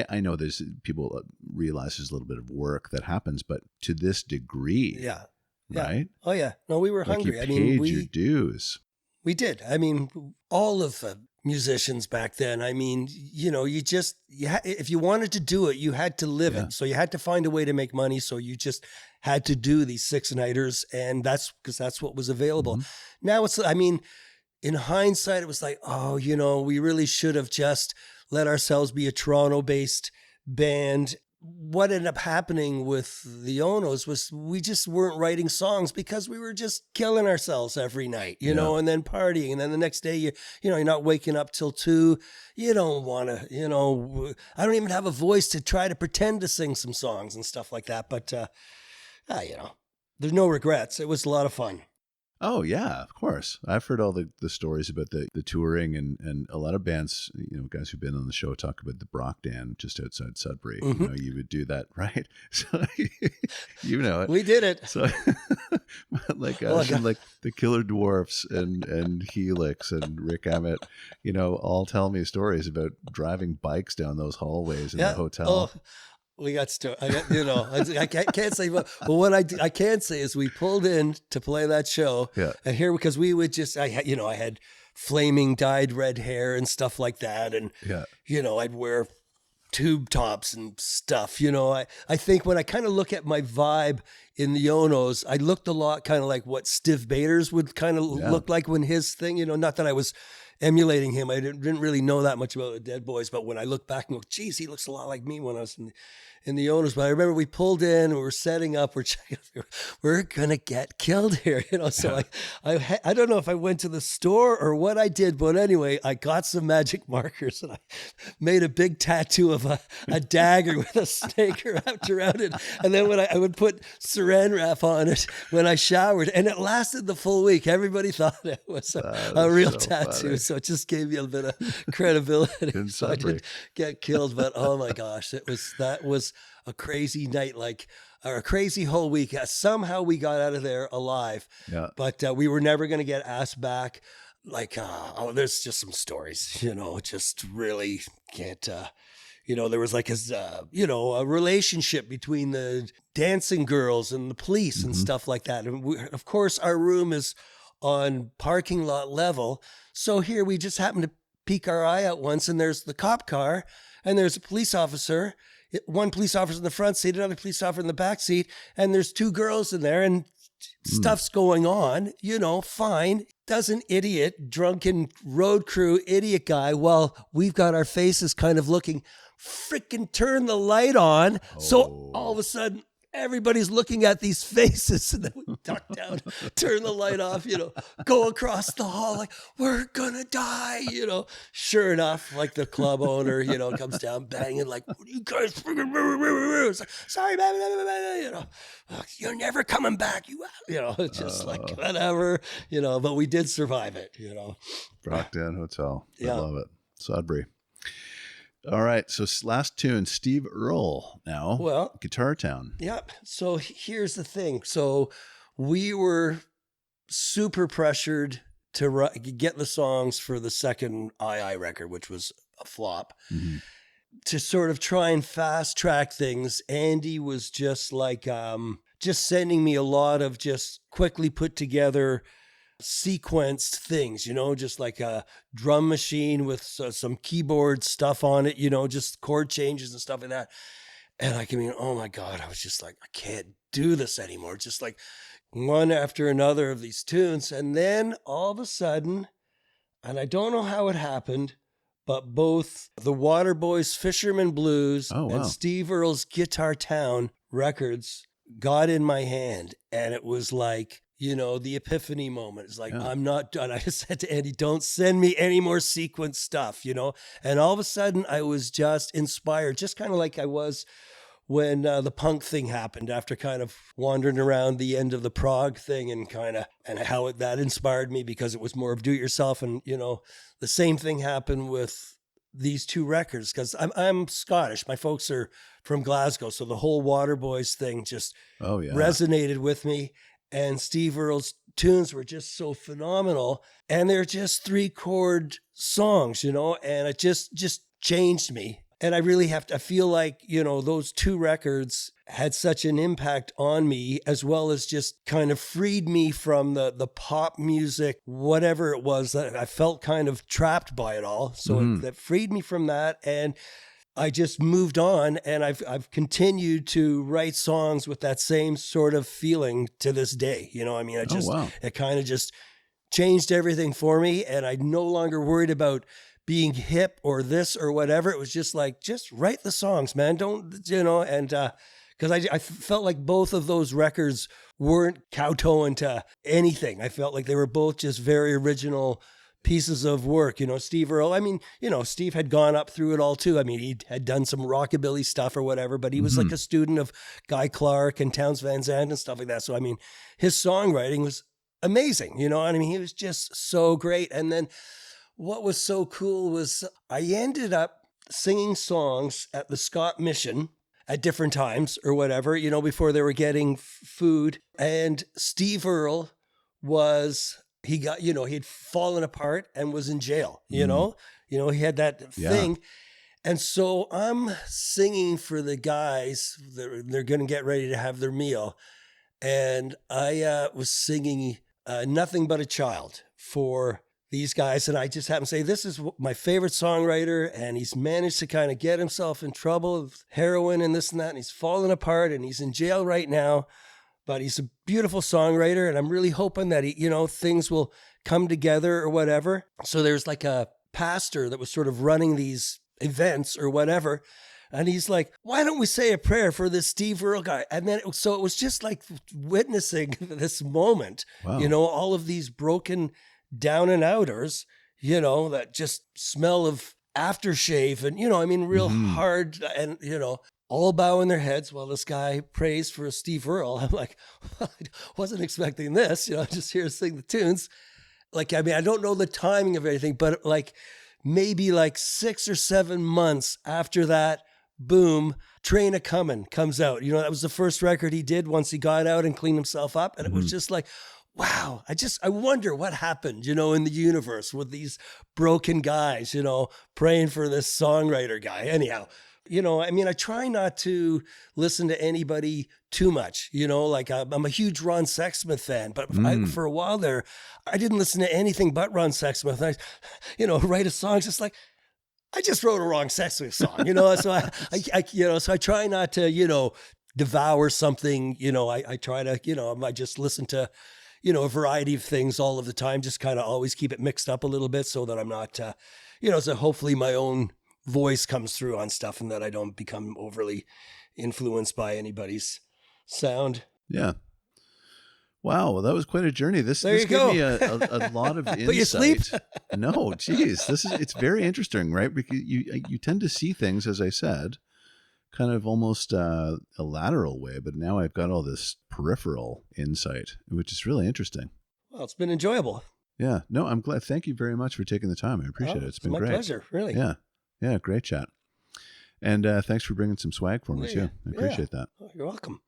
I know there's people realize there's a little bit of work that happens, but to this degree. Yeah. Right? Oh, yeah. No, we were hungry. You paid your dues. We did. I mean, all of the musicians back then, I mean, you know, if you wanted to do it, you had to live it. So you had to find a way to make money. So you just had to do these 6-nighters, and that's because that's what was available. Now I mean, in hindsight, it was like, oh, you know, we really should have just let ourselves be a Toronto-based band. What ended up happening with the Oh Nos was we just weren't writing songs because we were just killing ourselves every night, you know, and then partying. And then the next day, you're not waking up till 2. You don't want to, you know, I don't even have a voice to try to pretend to sing some songs and stuff like that. But, you know, there's no regrets. It was a lot of fun. Oh, yeah, of course. I've heard all the stories about the touring, and a lot of bands, you know, guys who've been on the show talk about the Brock Dan just outside Sudbury. You know, you would do that, right? So, you know it. We did it. So, like the Killer Dwarfs and Helix and Rick Emmett, you know, all tell me stories about driving bikes down those hallways in the hotel. Oh. We got you know, I can't say, but what I can say is we pulled in to play that show. Yeah. And here, because we would just, I had flaming dyed red hair and stuff like that. And, you know, I'd wear tube tops and stuff. You know, I think when I kind of look at my vibe in the Oh Nos, I looked a lot kind of like what Steve Bader's would kind of look like when his thing, you know, not that I was emulating him. I didn't really know that much about the Dead Boys, but when I look back and go, geez, he looks a lot like me when I was in the owners. But I remember we pulled in, we were setting up, we're checking, we're gonna get killed here, you know. So I don't know if I went to the store or what I did, but anyway, I got some magic markers and I made a big tattoo of a dagger with a snake wrapped around it. And then when I would put saran wrap on it when I showered, and it lasted the full week. Everybody thought it was a real tattoo. Funny. So it just gave me a bit of credibility. So I didn't get killed, but oh my gosh, that was a crazy night, or a crazy whole week. Somehow we got out of there alive, but we were never going to get asked back. There's just some stories, you know, just really can't, you know, there was a relationship between the dancing girls and the police and stuff like that. And of course, our room is on parking lot level. So here we just happened to peek our eye out once, and there's the cop car and there's a police officer, one police officer in the front seat, another police officer in the back seat. And there's two girls in there and stuff's going on, you know, fine. Does an idiot, drunken road crew idiot guy, while we've got our faces kind of looking, freaking turn the light on. So all of a sudden, everybody's looking at these faces, and then we duck down, turn the light off, you know, go across the hall like, we're gonna die, you know. Sure enough, like the club owner, you know, comes down banging like, what are you guys freaking, like, sorry, man, you know, you're never coming back, you know, it's just like, whatever, you know, but we did survive it, you know. Brockdown Hotel. I love it. Sudbury. All right. So last tune, Steve Earle now. Well, Guitar Town. Yeah. So here's the thing. So we were super pressured to get the songs for the second II record, which was a flop. Mm-hmm. To sort of try and fast track things, Andy was just like, just sending me a lot of just quickly put together sequenced things, you know, just like a drum machine with some keyboard stuff on it, you know, just chord changes and stuff like that. And I mean, oh my God, I was just like, I can't do this anymore. Just like one after another of these tunes. And then all of a sudden, and I don't know how it happened, but both the Waterboys Fisherman Blues and Steve Earle's Guitar Town records got in my hand. And it was like, you know, the epiphany moment. It's like, I'm not done. I just said to Andy, don't send me any more sequence stuff, you know? And all of a sudden I was just inspired, just kind of like I was when the punk thing happened, after kind of wandering around the end of the prog thing and how that inspired me, because it was more of do it yourself. And, you know, the same thing happened with these two records, because I'm Scottish. My folks are from Glasgow. So the whole Waterboys thing just resonated with me. And Steve Earle's tunes were just so phenomenal. And they're just 3-chord songs, you know, and it just changed me. And I really I feel like, you know, those two records had such an impact on me, as well as just kind of freed me from the pop music, whatever it was, that I felt kind of trapped by it all. So that freed me from that. And I just moved on, and I've continued to write songs with that same sort of feeling to this day. You know, I mean, it kind of just changed everything for me, and I'm no longer worried about being hip or this or whatever. It was just like, just write the songs, man. Don't, you know, and because I felt like both of those records weren't kowtowing to anything. I felt like they were both just very original pieces of work. You know, Steve Earle, I mean, you know, Steve had gone up through it all too. I mean, he had done some rockabilly stuff or whatever, but he was like a student of Guy Clark and Townes Van Zandt and stuff like that. So, I mean, his songwriting was amazing, you know, and I mean, he was just so great. And then what was so cool was I ended up singing songs at the Scott Mission at different times or whatever, you know, before they were getting food. And Steve Earle he got, you know, he'd fallen apart and was in jail, you know, he had that thing. And so I'm singing for the guys, they're going to get ready to have their meal. And I was singing Nothing But a Child for these guys, and I just happen to say, this is my favorite songwriter, and he's managed to kind of get himself in trouble with heroin and this and that, and he's fallen apart, and he's in jail right now, but he's a beautiful songwriter, and I'm really hoping that he, things will come together or whatever. So there's like a pastor that was sort of running these events or whatever, and he's like, why don't we say a prayer for this Steve Earle guy? And then, so it was just like witnessing this moment, Wow. All of these broken down and outers, that just smell of aftershave and, real hard and, all bowing their heads while this guy prays for Steve Earle. I'm like, I wasn't expecting this, just here to sing the tunes. Like, I don't know the timing of anything, but like maybe like 6 or 7 months after that, boom, Train A Comin' comes out. That was the first record he did once he got out and cleaned himself up. And it was just like, wow, I wonder what happened, in the universe with these broken guys, praying for this songwriter guy. Anyhow, I try not to listen to anybody too much, like I'm a huge Ron Sexsmith fan, but for a while there, I didn't listen to anything but Ron Sexsmith. I, write a song just like, I just wrote a Ron Sexsmith song, so so I try not to, devour something, I try to, I just listen to, a variety of things all of the time, just kind of always keep it mixed up a little bit so that I'm not, so hopefully my own voice comes through on stuff and that I don't become overly influenced by anybody's sound. Yeah. Wow. Well, that was quite a journey. This gave me a lot of insight. But you sleep? No, geez. It's very interesting, right? Because you tend to see things, as I said, kind of almost a lateral way, but now I've got all this peripheral insight, which is really interesting. Well, it's been enjoyable. Yeah. No, I'm glad. Thank you very much for taking the time. I appreciate it. It's been my great. Pleasure, really. Yeah. Yeah, great chat. And thanks for bringing some swag for me, too. I appreciate that. Oh, you're welcome.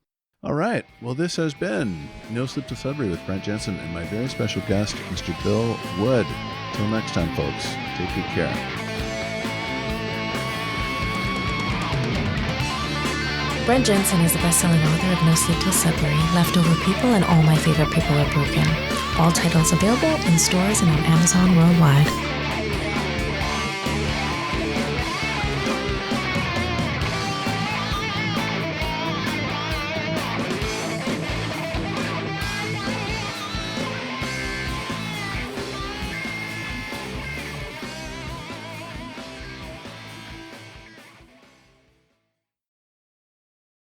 All right. Well, this has been No Sleep Till Sudbury with Brent Jensen and my very special guest, Mr. Bill Wood. Till next time, folks. Take good care. Brent Jensen is the best-selling author of No Sleep Till Sudbury, Leftover People, and All My Favorite People Are Broken. All titles available in stores and on Amazon worldwide.